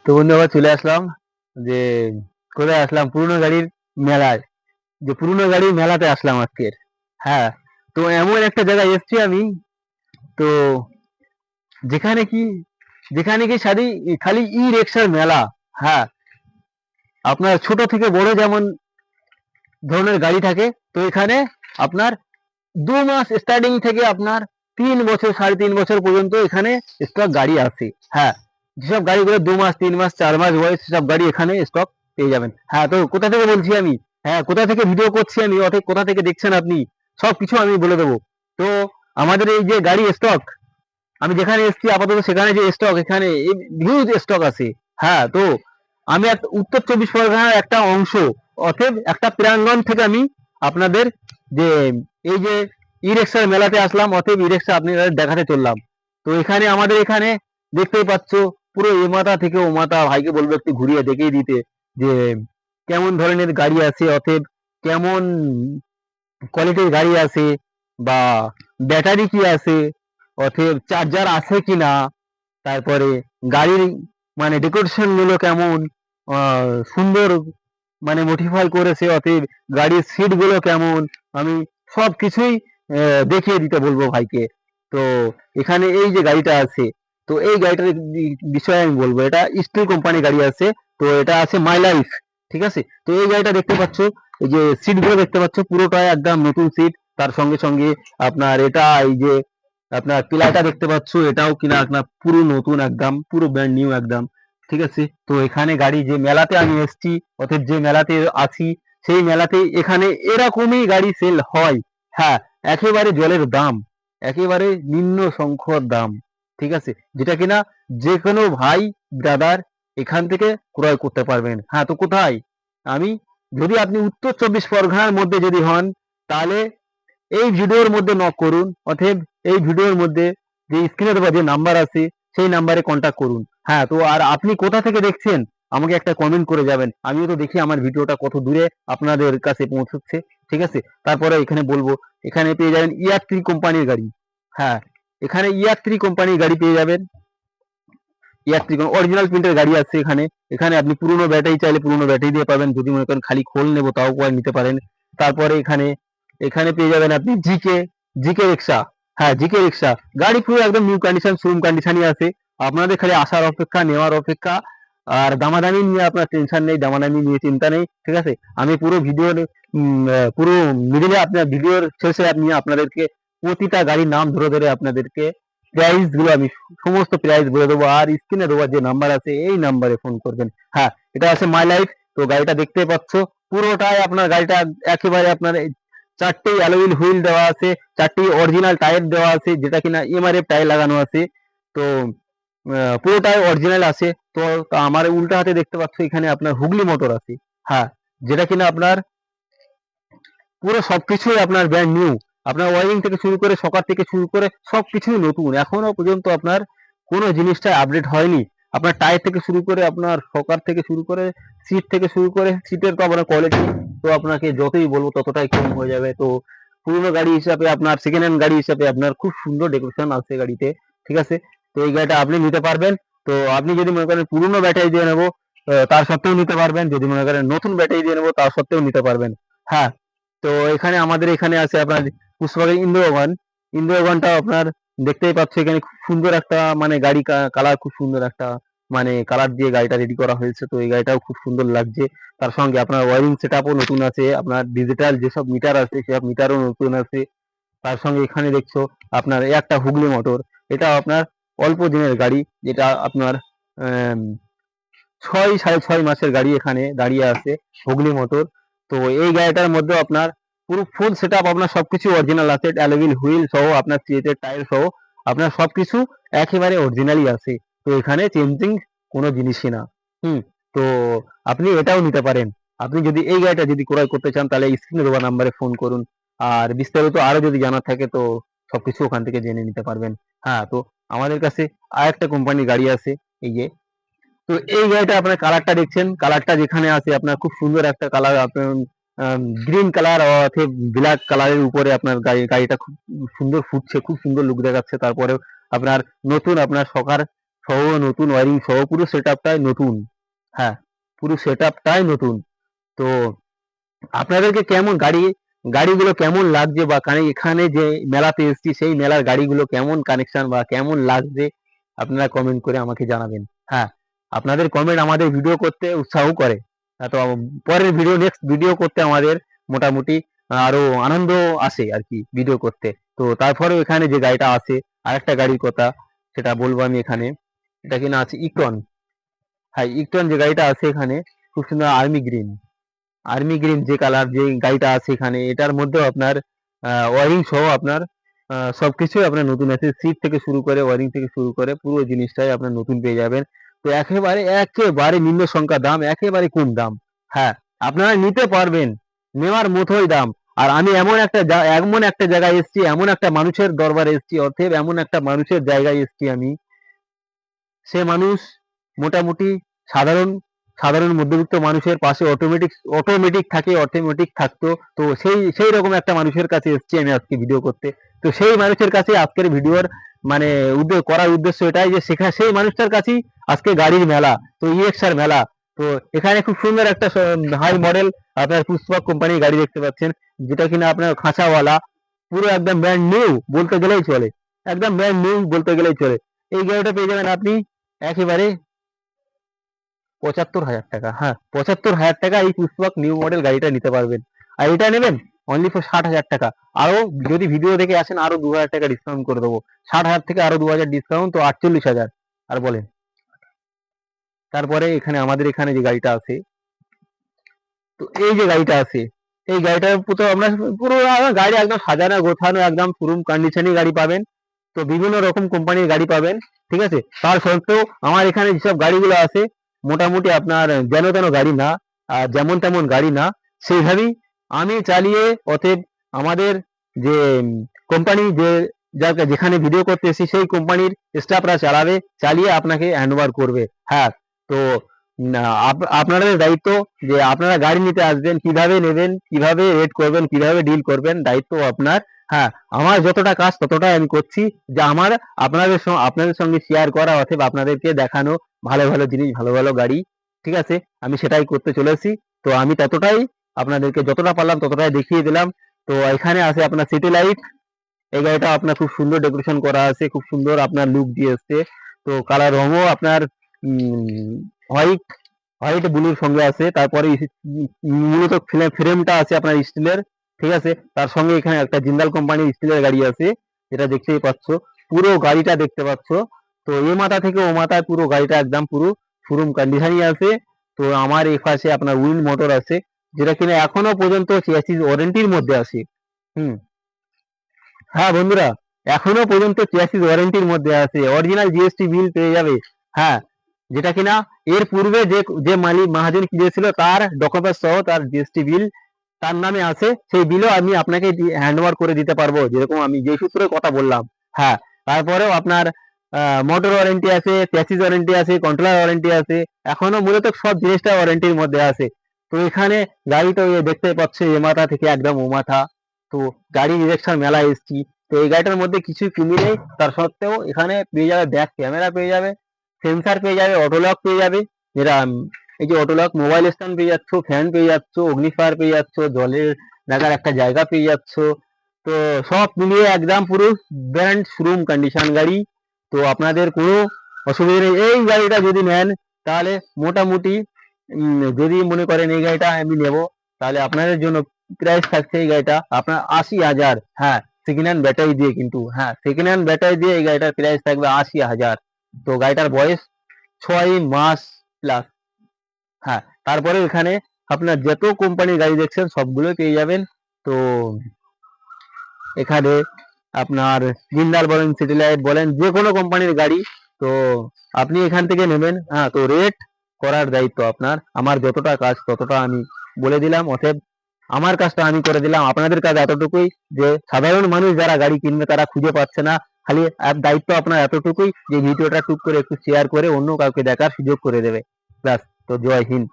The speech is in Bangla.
তো বন্ধু আবার চলে আসলাম যে কোথায় আসলাম, পুরনো গাড়ির মেলায়। যে পুরনো গাড়ির মেলাতে আসলাম আজকের। হ্যাঁ, তো এমন একটা জায়গায় এসেছি আমি। তো যেখানে কি যেখানে কি সারি খালি ই রিক্সার মেলা। হ্যাঁ, আপনার ছোট থেকে বড় যেমন ধরনের গাড়ি থাকে, তো এখানে আপনার 2 মাস স্টার্টিং থেকে আপনার 3 বছর 3.5 বছর পর্যন্ত এখানে স্টক গাড়ি আছে। হ্যাঁ, যেসব গাড়িগুলো 2 মাস 3 মাস 4 মাস বয়স সেসব গাড়ি এখানে স্টক পেয়ে যাবেন। হ্যাঁ, তো কোথা থেকে বলছি আমি, হ্যাঁ কোথা থেকে ভিডিও করছি আমি, অর্থাৎ কোথা থেকে দেখছেন আপনি, সব কিছু আমি বলে দেবো। তো আমাদের এই যে গাড়ি স্টক, আমি যেখানে এসেছি আপাতত সেখানে যে স্টক, এখানে হিউজ স্টক আছে। হ্যাঁ, তো আমি একটা উত্তর 24 পরগনার একটা অংশ, অতএব একটা প্রাঙ্গণ থেকে আমি আপনাদের যে এই যে ই রিক্সার মেলাতে আসলাম, অতএব ই রিক্সা আপনাদের দেখাতে চললাম। তো এখানে আমাদের এখানে দেখতেই পাচ্ছ, পুরো এ মাথা থেকে ও মাথা, ভাইকে বলবো একটু ঘুরিয়ে দেখিয়ে দিতে যে কেমন ধরনের গাড়ি আছে, অতএব কেমন কোয়ালিটির গাড়ি আছে, বা ব্যাটারি কি আছে, অতএব চার্জার আছে কিনা, তারপরে গাড়ির মানে ডেকোরেশন গুলো কেমন সুন্দর মানে মডিফাই করেছে, অতএব গাড়ির সিট গুলো কেমন, আমি সব কিছুই দেখিয়ে দিতে বলবো ভাইকে। তো এখানে এই যে গাড়িটা আছে, তো এই গাড়িটার বিষয়ে আমি বলবো, এটা স্টিল কোম্পানি গাড়ি আছে। তো এটা আছে মাই লাইফ, ঠিক আছে। তো এই গাড়িটা দেখতে পাচ্ছ, এই যে সিট গুলো দেখতে পাচ্ছ পুরোটাই একদম নতুন সিট। তার সঙ্গে সঙ্গে আপনার এটা এই যে আপনার পিলারটা দেখতে পাচ্ছ, এটাও কিনা আপনার পুরো নতুন, একদম পুরো ব্র্যান্ড নিউ একদম, ঠিক আছে। তো এখানে গাড়ি যে মেলাতে আমি এসেছি, অর্থাৎ যে মেলাতে আছি, সেই মেলাতে এখানে এরকমই গাড়ি সেল হয়। হ্যাঁ, একেবারে জলের দাম, একেবারে নিম্ন সংখ্যক দাম, ঠিক আছে, যেটা কিনা যে কোনো ভাই ব্রাদার এখান থেকে ক্রয় করতে পারবেন। হ্যাঁ, তো কোথায় আমি, যদি আপনি উত্তর 24 পরগনার মধ্যে যদি হন, তাহলে এই ভিডিওর মধ্যে নক করুন, অতএব এই ভিডিওর মধ্যে যে স্ক্রিনে দেওয়া যে নাম্বার আছে সেই নাম্বারে কন্ট্যাক্ট করুন। হ্যাঁ, তো আর আপনি কোথা থেকে দেখছেন আমাকে একটা কমেন্ট করে যাবেন, আমিও তো দেখি আমার ভিডিওটা কত দূরে আপনাদের কাছে পৌঁছচ্ছে, ঠিক আছে। তারপরে এখানে বলবো, এখানে পেয়ে যাবেন ইয়ার 3 কোম্পানির গাড়ি। হ্যাঁ, এখানে ইয়ার 3 কোম্পানির গাড়ি পেয়ে যাবেন। ইয়ার 3 অরিজিনাল প্রিন্টের গাড়ি আছে এখানে। এখানে আপনি পুরনো ব্যাটারি চাইলে পুরনো ব্যাটারি দিয়ে পাবেন, যদি মনে করেন খালি খোল নেবো তাও নিতে পারেন। তারপরে এখানে এখানে পেয়ে যাবেন আপনি জিকে, জিকে রিক্সা। হ্যাঁ, জিকে রিক্সা গাড়ি পুরো একদম নিউ কন্ডিশন, শোরুম কন্ডিশনই আছে। আপনাদের খালি আসার অপেক্ষা, নেওয়ার অপেক্ষা। আর দামাদামি নিয়ে আপনার টেনশন নেই, দামাদামি নিয়ে চিন্তা নেই, ঠিক আছে। আমি পুরো ভিডিওর পুরো মিডিলে আপনার ভিডিওর শেষে আপনি আপনাদেরকে প্রতিটা গাড়ির নাম ধরে ধরে আপনাদেরকে প্রাইস গুলো আমি সমস্ত প্রাইস বলে দেবো। আর স্ক্রিনে দেওয়া যে নাম্বার আছে এই নাম্বারে ফোন করবেন। হ্যাঁ, এটা আছে মাই লাইফ। তো গাড়িটা দেখতে পাচ্ছ পুরোটাই আপনার গাড়িটা একেবারে আপনার 4টেই অ্যালুমিন হুইল দেওয়া আছে, 4টেই অরিজিনাল টায়ার দেওয়া আছে, যেটা কিনা এমআরএফ টায়ার লাগানো আছে। তো পুরোটাই অরিজিনাল আছে। তো তো আমার উল্টা হাতে দেখতে পাচ্ছ এখানে আপনার হুগলি মোটর আছে। হ্যাঁ, যেটা কিনা আপনার পুরো সবকিছুই আপনার ব্র্যান্ড নিউ। আপনার ওয়ারিং থেকে শুরু করে সকার থেকে শুরু করে সবকিছুই নতুন, এখনো পর্যন্ত আপনার কোনো জিনিসটা আপডেট হয়নি। আপনার টায়ার থেকে শুরু করে আপনার সকার থেকে শুরু করে সিট থেকে শুরু করে সিটের তো আপনার কোয়ালিটি, তো আপনাকে যতই বলবো ততটাই কম হয়ে যাবে। তো পুরনো গাড়ি হিসাবে আপনার সেকেন্ড হ্যান্ড গাড়ি হিসাবে আপনার খুব সুন্দর ডেকোরেশন আছে গাড়িতে, ঠিক আছে। তো এই গাড়িটা আপনি নিতে পারবেন। তো আপনি যদি মনে করেন পুরনো ব্যাটারি দিয়ে নেবো, তার সত্ত্বেও নিতে পারবেন, যদি মনে করেন নতুন ব্যাটারি দিয়ে নেবো তার সত্ত্বেও নিতে পারবেন। হ্যাঁ, তো এখানে আমাদের এখানে আছে আপনার পুষ্পগের ইন্দ্রগণ। ইন্দ্রগণটাও আপনার দেখতেই পাচ্ছ, এখানে খুব সুন্দর একটা মানে গাড়ি কালার, খুব সুন্দর একটা মানে কালার দিয়ে গাড়িটা রেডি করা হয়েছে। তো এই গাড়িটাও খুব সুন্দর লাগছে। তার সঙ্গে আপনার ওয়ারিং সেটআপও নতুন আছে, আপনার ডিজিটাল যেসব মিটার আছে সেসব মিটারও নতুন আছে। তার সঙ্গে এখানে দেখছো আপনার এই একটা হুগলি মোটর, এটা আপনার অল্প দিনের গাড়ি, যেটা আপনার 6 সাড়ে 6 মাসের গাড়ি এখানে দাঁড়িয়ে আছে, হুগলি মোটর। তো এই গাড়িটার মধ্যে আপনার পুরো ফুল সেটআপ, আপনার সবকিছু অরিজিনাল আছে, অ্যালুমিন হুইল সহ আপনার সিটের টায়ার সহ আপনার সবকিছু একেবারে অরিজিনালই আছে। তো এখানে চেঞ্জিং কোনো জিনিসই না। হুম, তো আপনি এটাও নিতে পারেন। আপনি যদি এই গাড়িটা যদি ক্রয় করতে চান, তাহলে স্ক্রিনে দেওয়া নাম্বারে ফোন করুন। আর বিস্তারিত আরো যদি জানার থাকে তো সবকিছু ওখান থেকে জেনে নিতে পারবেন। হ্যাঁ, তো আমাদের কাছে আরেকটা কোম্পানির গাড়ি আছে, এই যে। তো এই গাড়িটা আপনার কালারটা দেখছেন, কালারটা যেখানে আছে আপনার খুব সুন্দর একটা কালার, আপনার গ্রিন কালার অথবা ব্ল্যাক কালারের উপরে আপনার গাড়িটা খুব সুন্দর ফুটছে, খুব সুন্দর লুক দেখাচ্ছে। তারপরে আপনার নতুন আপনার সকার সহ নতুন, ওয়ারিং সহ পুরো সেটআপটাই নতুন। হ্যাঁ, পুরো সেটআপটাই নতুন। তো আপনাদেরকে কেমন গাড়িগুলো কেমন লাগছে, বা এখানে যে মেলাতে এসেছি সেই মেলার গাড়িগুলো কেমন কানেকশন বা কেমন লাগছে, আপনারা কমেন্ট করে আমাকে জানাবেন। হ্যাঁ, আপনাদের কমেন্ট আমাদের ভিডিও করতে উৎসাহ করে। তো পরের নেক্সট ভিডিও করতে আমাদের মোটামুটি আরো আনন্দ আসে আর কি ভিডিও করতে। তো তারপরেও এখানে যে গাড়িটা আছে, আরেকটা গাড়ির কথা সেটা বলবো আমি এখানে। এটা কিনা আছে ইকটন। হ্যাঁ, ইকটন যে গাড়িটা আছে এখানে, খুব সুন্দর আর্মি গ্রিন যে কালার যে গাড়িটা আছে এখানে, এটার মধ্যেও আপনার ওয়ারিং সহ আপনার সবকিছুই আপনার নতুন আছে। সিট থেকে শুরু করে, ওয়ারিং থেকে শুরু করে পুরো জিনিসটাই আপনার নতুন পেয়ে যাবেন। তো একেবারে একেবারে নিম্ন সংখ্যা দাম, একেবারে কম দাম। হ্যাঁ, আপনারা নিতে পারবেন, নেওয়ার মতোই দাম। আর আমি এমন একটা জায়গায় এসেছি, এমন একটা মানুষের দরবারে এসেছি, অর্থের এমন একটা মানুষের জায়গায় এসেছি আমি, সে মানুষ মোটামুটি সাধারণ সাধারণ মধ্যবিত্ত মানুষের পাশে অটোমেটিক থাকে, অটোমেটিক থাকতো। তো সেই রকম একটা মানুষের কাছে এসেছি আমি আজকে ভিডিও করতে। তো সেই মানুষের কাছে আজকের ভিডিওর মানে করার উদ্দেশ্য এটাই যে সেই মানুষটার কাছেই আজকে গাড়ির মেলা, তো ইএক্সআর মেলা। তো এখানে খুব সুন্দর একটা হাই মডেল আপনার পুষ্পক কোম্পানির গাড়ি দেখতে পাচ্ছেন, যেটা কিনা আপনার খাঁচাওয়ালা, পুরো একদম ব্র্যান্ড নিউ বলতে গেলেই চলে, একদম ব্র্যান্ড নিউ বলতে গেলেই চলে। এই গাড়িটা পেয়ে যাবেন আপনি একেবারে ৭৫,০০০ টাকা। হ্যাঁ, ৭৫,০০০ টাকা এই পুষ্পক নিউ মডেল গাড়িটা নিতে পারবেন। আর এটা নেবেন অনলি ফর ৬০,০০০ টাকা। আরো যদি ভিডিও দেখে আসেন আরো ২,০০০ টাকা ডিসকাউন্ট করে দেবো। ৬০,০০০ থেকে আরো ২,০০০ ডিসকাউন্ট, তো ৪৮,০০০। আর বলেন, তারপরে এখানে আমাদের এখানে যে গাড়িটা আছে, তো এই যে গাড়িটা আছে, এই গাড়িটার তো আমরা পুরো গাড়ি একদম সাজানো গোছানো, একদম শোরুম কন্ডিশনে গাড়ি পাবেন। তো বিভিন্ন রকম কোম্পানির গাড়ি পাবেন, ঠিক আছে। তার সত্ত্বেও আমার এখানে যেসব গাড়িগুলো আছে মোটামুটি আপনার যেন তেন গাড়ি না, আর যেমন তেমন গাড়ি না, সেইভাবেই আমি চালিয়ে, অতএব আমাদের যে কোম্পানি যেখানে ভিডিও করতে এসেছি সেই কোম্পানির স্টাফরা চালিয়ে আপনাকে হ্যান্ড ওভার করবে। হ্যাঁ, তো না, আপনাদের দায়িত্ব যে আপনারা গাড়ি নিতে আসবেন, কিভাবে নেবেন, কিভাবে রেট করবেন, কিভাবে ডিল করবেন, দায়িত্ব আপনার। হ্যাঁ, আমার যতটা কাজ ততটাই আমি করছি, যে আমার আপনাদের সঙ্গে শেয়ার করা, অথবা আপনাদেরকে দেখানো ভালো ভালো জিনিস, ভালো ভালো গাড়ি, ঠিক আছে। আমি সেটাই করতে চলেছি। তো আমি ততটাই আপনাদেরকে যতটা পারলাম ততটাই দেখিয়ে দিলাম। তো এখানে আছে আপনার সিটি লাইট। এই গাড়িটা আপনার খুব সুন্দর ডেকোরেশন করা আছে, খুব সুন্দর আপনার লুক দিয়ে এসছে। তো কালার রঙও আপনার হোয়াইট হোয়াইট ব্লুর সঙ্গে আছে। তারপরে মূলত ফ্রেমটা আছে আপনার স্টিলের, ঠিক আছে। তার সঙ্গে এখানে একটা জিন্দাল কোম্পানির স্টিলের গাড়ি আছে, যেটা দেখতেই পাচ্ছ, পুরো গাড়িটা দেখতে পাচ্ছ। তো এ মাথা থেকে ও মাথায় পুরো গাড়িটা একদম পুরো শোরুম কন্ডিশনই আছে। তো আমার এই পাশে আপনার উইন্ড মোটর আছে, যেটা কিনা এখনো পর্যন্ত চেসিস ওয়ারেন্টির মধ্যে আছে। হুম, হ্যাঁ বন্ধুরা, এখনো পর্যন্ত চেসিস ওয়ারেন্টির মধ্যে আছে, অরিজিনাল জিএসটি বিল পেয়ে যাবে। হ্যাঁ, যেটা কিনা এর পূর্বে যে যে মালিক মহাজন কিনেছিল তার ডকুমেন্ট সহ তার জিএসটি বিল তার নামে আছে, সেই বিলও আমি আপনাকে হ্যান্ড ওভার করে দিতে পারবো, যেরকম আমি যে সূত্রে কথা বললাম। হ্যাঁ, তারপরেও আপনার মোটর ওয়ারেন্টি আছে, চেসিস ওয়ারেন্টি আছে, কন্ট্রোলার ওয়ারেন্টি আছে, এখনো মূলত সব জিনিসটা ওয়ারেন্টির মধ্যে আছে। তো এখানে গাড়ি তো দেখতে পাচ্ছে এ মাথা থেকে একদম ও মাথা। তো গাড়ি ইলেকশন মেলায় এসেছি, তো এই গাড়িটার মধ্যে কিছুই কমি নেই। তার সত্ত্বেও এখানে পেয়ে যাবে ব্যাক ক্যামেরা, পেয়ে যাবে সেন্সার, পেয়ে যাবে অটোলক, পেয়ে যাবে যেটা এই যে অটোলক, মোবাইল স্ট্যান্ড পেয়ে যাচ্ছ, ফ্যান পেয়ে যাচ্ছ, অগ্নিফায়ার পেয়ে যাচ্ছ, জলের রাখার একটা জায়গা পেয়ে যাচ্ছ। তো সব মিলিয়ে একদম পুরো ব্র্যান্ড শোরুম কন্ডিশন গাড়ি। তো আপনাদের কোনো অসুবিধা নেই। এই গাড়িটা যদি নেন তাহলে মোটামুটি যদি মনে করেন এই গাড়িটা আমি নেব, তাহলে আপনাদের জন্য প্রাইস থাকছে এই গাড়িটা আপনার ৮০,০০০। হ্যাঁ, সেকেন্ড হ্যান্ড ব্যাটারি দিয়ে, কিন্তু হ্যাঁ সেকেন্ড হ্যান্ড ব্যাটারি দিয়ে এই গাড়িটার প্রাইস থাকবে ৮০,০০০। তো গাড়িটার বয়স ৬ মাস প্লাস। হ্যাঁ, তারপরে এখানে আপনার যত কোম্পানির গাড়ি দেখছেন সবগুলোই পেয়ে যাবেন। তো এখানে আপনার জিন্দাল বলেন, সিটি লাইট বলেন, যে কোনো কোম্পানির গাড়ি, তো আপনি এখান থেকে নেবেন। হ্যাঁ, তো রেট করার দায়িত্ব আপনার। আমার যতটা কাজ ততটা আমি বলে দিলাম, অতএব আমার কাজটা আমি করে দিলাম। আপনাদের কাজ এতটুকুই যে সাধারণ মানুষ যারা গাড়ি কিনবে তারা খুঁজে পাচ্ছে না, খালি দায়িত্ব আপনার এতটুকুই যে ভিডিওটা টুক করে একটু শেয়ার করে অন্য কাউকে দেখার সুযোগ করে দেবে, ব্যাস। তো জয় হিন্দ।